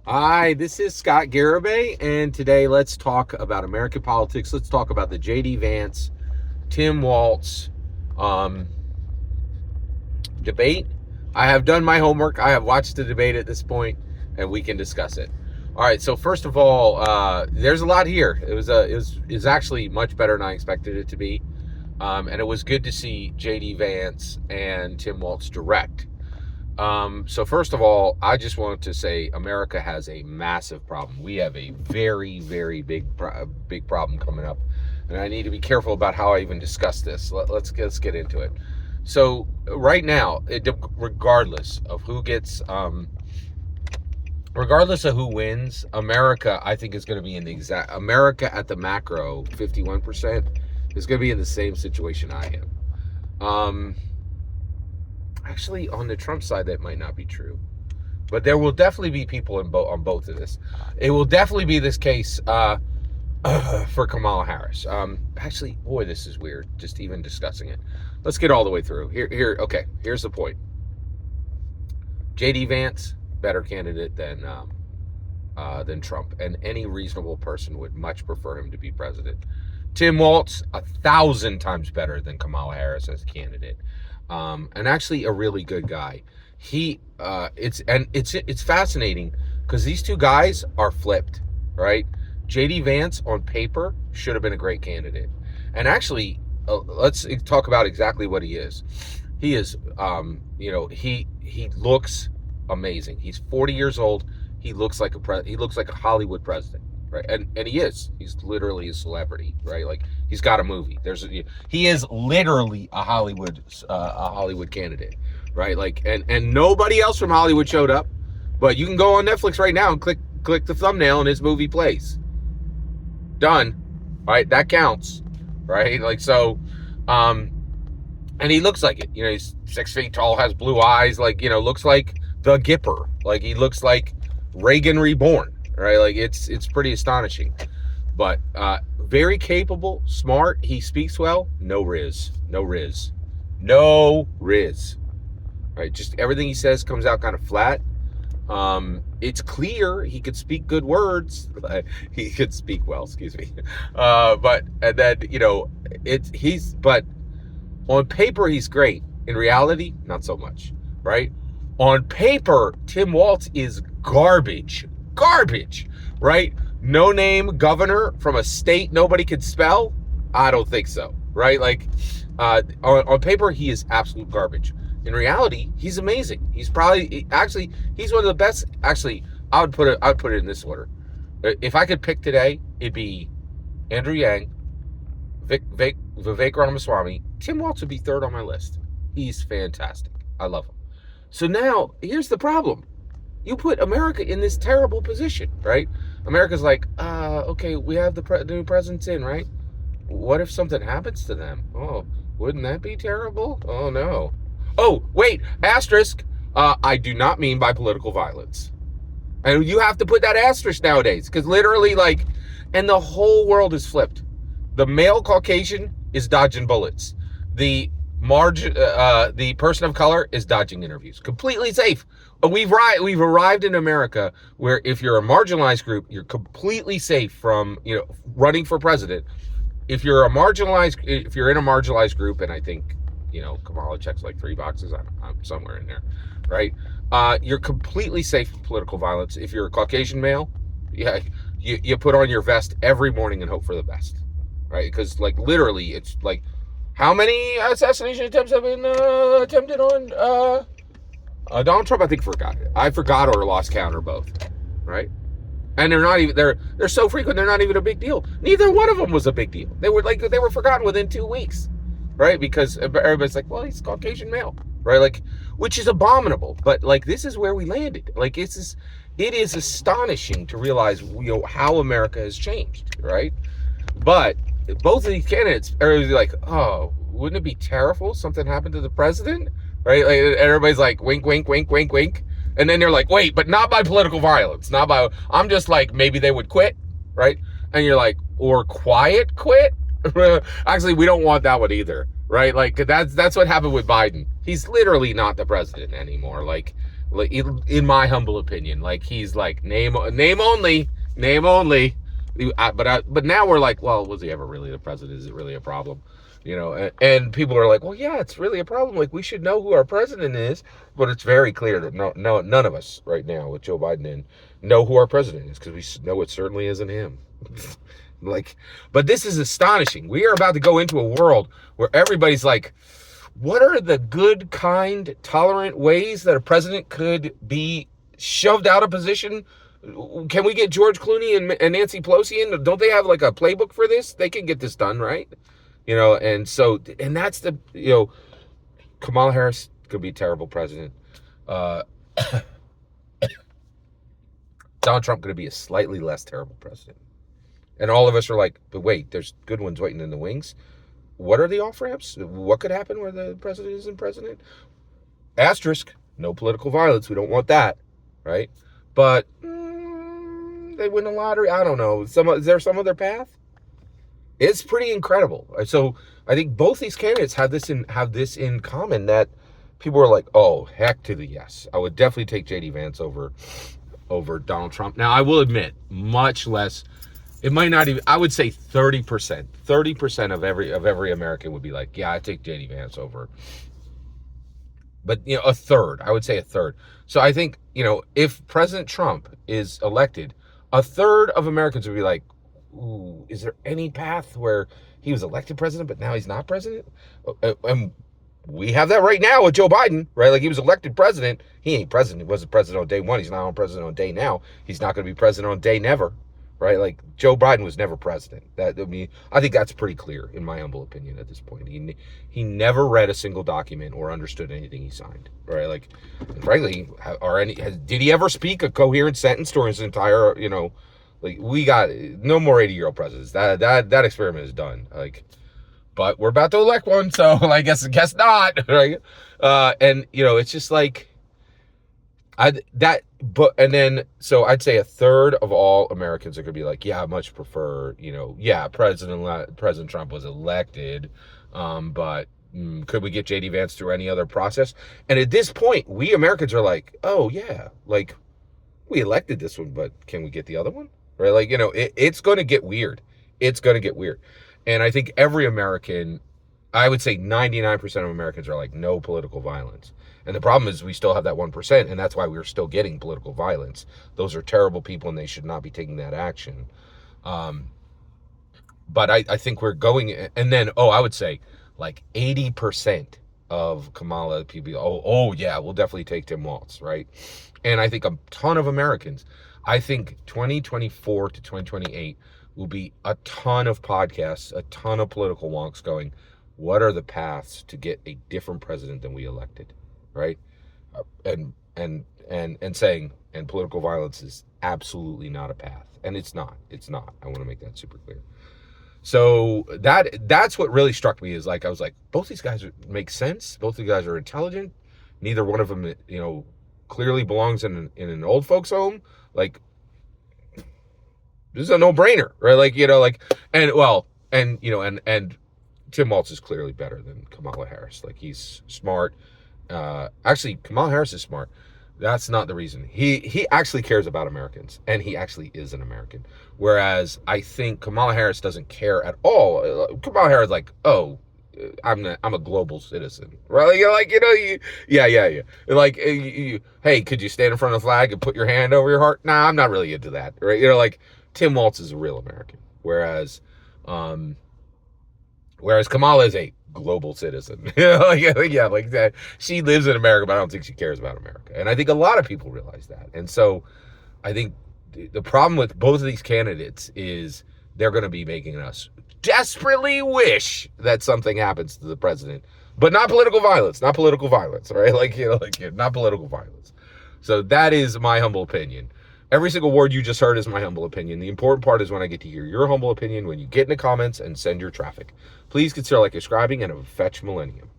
Hi, this is Scott Garibay, and today let's talk about American politics. Let's talk about the J.D. Vance, Tim Walz um, debate. I have done my homework. I have watched the debate at this point, and we can discuss it. All right. So first of all, there's a lot here. It was actually much better than I expected it to be, and it was good to see J.D. Vance and Tim Walz direct. So first of all, I just want to say America has a massive problem. We have a very, very big problem coming up, and I need to be careful about how I even discuss this. Let's get into it. So right now, regardless of who gets, regardless of who wins, America, I think is going to be in the exact America at the macro 51% is going to be in the same situation I am. Actually, on the Trump side, that might not be true, but there will definitely be people on both of this. It will definitely be this case for Kamala Harris. Actually, boy, this is weird. Just even discussing it. Let's get all the way through. Okay. Here's the point. J.D. Vance, better candidate than Trump, and any reasonable person would much prefer him to be president. Tim Walz, 1,000 times better than Kamala Harris as a candidate. And actually a really good guy. It's fascinating because these two guys are flipped, right? J.D. Vance on paper should have been a great candidate. And actually, let's talk about exactly what he is. He is, he looks amazing. He's 40 years old. He looks like a Hollywood president. Right, and he is. He's literally a celebrity, right? Like he's got a movie. He is literally a Hollywood candidate, right? Like and nobody else from Hollywood showed up, but you can go on Netflix right now and click the thumbnail and his movie plays. Done, right? That counts, right? Like so, and he looks like it. You know, he's 6 feet tall, has blue eyes, like looks like the Gipper. Like he looks like Reagan reborn. Right, like it's pretty astonishing, but very capable, smart. He speaks well. No riz. Right, just everything he says comes out kind of flat. It's clear he could speak good words. He could speak well. Excuse me. But and then but on paper he's great. In reality, not so much. Right. On paper, Tim Walz is garbage, right? No name governor from a state nobody could spell. I don't think so, right? Like on paper, he is absolute garbage. In reality, he's amazing. He's probably he's one of the best. Actually, I would put it in this order. If I could pick today, it'd be Andrew Yang, Vivek Ramaswamy. Tim Walz would be third on my list. He's fantastic. I love him. So now here's the problem. You put America in this terrible position, right? America's like, okay, we have the new presidents in, right? What if something happens to them? Oh, wouldn't that be terrible? Oh, no. Oh, wait, asterisk. I do not mean by political violence. And you have to put that asterisk nowadays because literally, and the whole world is flipped. The male Caucasian is dodging bullets. The person of color is dodging interviews. Completely safe. We've arrived in America where if you're a marginalized group, you're completely safe from running for president. If you're in a marginalized group, and I think Kamala checks like 3 boxes, I'm somewhere in there, right? You're completely safe from political violence. If you're a Caucasian male, yeah, you put on your vest every morning and hope for the best, right? Because literally, it's like. How many assassination attempts have been attempted on Donald Trump? I think I forgot or lost count or both, right? And they're not even they're so frequent they're not even a big deal. Neither one of them was a big deal. They were forgotten within 2 weeks, right? Because everybody's like, well, he's Caucasian male, right? Which is abominable. But this is where we landed. It is astonishing to realize how America has changed, right? But both of these candidates are like, oh, wouldn't it be terrible if something happened to the president? Right? Everybody's like, wink, wink, wink, wink, wink. And then they're like, wait, but not by political violence. I'm just like, maybe they would quit, right? And you're like, or quiet quit? Actually, we don't want that one either, right? That's what happened with Biden. He's literally not the president anymore. Like in my humble opinion, like he's like name only, name only. But now we're like, well, was he ever really the president? Is it really a problem? And people are like, well, yeah, it's really a problem. Like we should know who our president is, but it's very clear that none of us right now with Joe Biden in know who our president is because we know it certainly isn't him. Like, but this is astonishing. We are about to go into a world where everybody's like, what are the good, kind, tolerant ways that a president could be shoved out of position? Can we get George Clooney and Nancy Pelosi in? Don't they have like a playbook for this? They can get this done, right? And that's Kamala Harris could be a terrible president. Donald Trump could be a slightly less terrible president. And all of us are like, but wait, there's good ones waiting in the wings. What are the off-ramps? What could happen where the president isn't president? Asterisk, no political violence. We don't want that, right? But they win the lottery. I don't know. Is there some other path? It's pretty incredible. So I think both these candidates have this in common, that people are like, oh, heck to the yes. I would definitely take J.D. Vance over Donald Trump. Now, I will admit, much less. It might not even, I would say 30%. 30% of every American would be like, yeah, I take J.D. Vance over. But, a third. I would say a third. So I think, if President Trump is elected, a third of Americans would be like, ooh, is there any path where he was elected president, but now he's not president? And we have that right now with Joe Biden, right? Like, he was elected president. He ain't president. He wasn't president on day one. He's not on president on day now. He's not going to be president on day never. Right, like Joe Biden was never president. I think that's pretty clear in my humble opinion at this point. He never read a single document or understood anything he signed. Right, like, and frankly, did he ever speak a coherent sentence during his entire? Like, we got no more 80-year-old presidents. That experiment is done. Like, but we're about to elect one, so I guess not. Right, and it's just like. So I'd say a third of all Americans are gonna be like, yeah, I much prefer, President Trump was elected, but could we get J.D. Vance through any other process? And at this point, we Americans are like, oh yeah, like we elected this one, but can we get the other one? Right? Like, it's gonna get weird. It's gonna get weird, and I think every American, I would say 99% of Americans are like, no political violence. And the problem is we still have that 1%, and that's why we're still getting political violence. Those are terrible people, and they should not be taking that action. But I think we're going, and then, I would say like 80% of Kamala people, oh yeah, we'll definitely take Tim Walz, right? And I think a ton of Americans, I think 2024 to 2028 will be a ton of podcasts, a ton of political wonks going, what are the paths to get a different president than we elected? Right, and saying, and political violence is absolutely not a path, and it's not. I want to make that super clear. So that's what really struck me, is like, I was like, both these guys make sense. Both these guys are intelligent. Neither one of them, clearly belongs in an old folks home. Like, this is a no-brainer, right? Like, and Tim Walz is clearly better than Kamala Harris. Like, he's smart. Actually, Kamala Harris is smart. That's not the reason. He actually cares about Americans, and he actually is an American. Whereas I think Kamala Harris doesn't care at all. Kamala Harris is like, oh, I'm a global citizen, right? Yeah. Like, hey, could you stand in front of the flag and put your hand over your heart? Nah, I'm not really into that, right? Like, Tim Walz is a real American, whereas Kamala is a global citizen. Like that. She lives in America, but I don't think she cares about America. And I think a lot of people realize that. And so I think the problem with both of these candidates is they're going to be making us desperately wish that something happens to the president, but not political violence, right? Not political violence. So that is my humble opinion. Every single word you just heard is my humble opinion. The important part is when I get to hear your humble opinion, when you get in the comments and send your traffic. Please consider subscribing, and have a fetch millennium.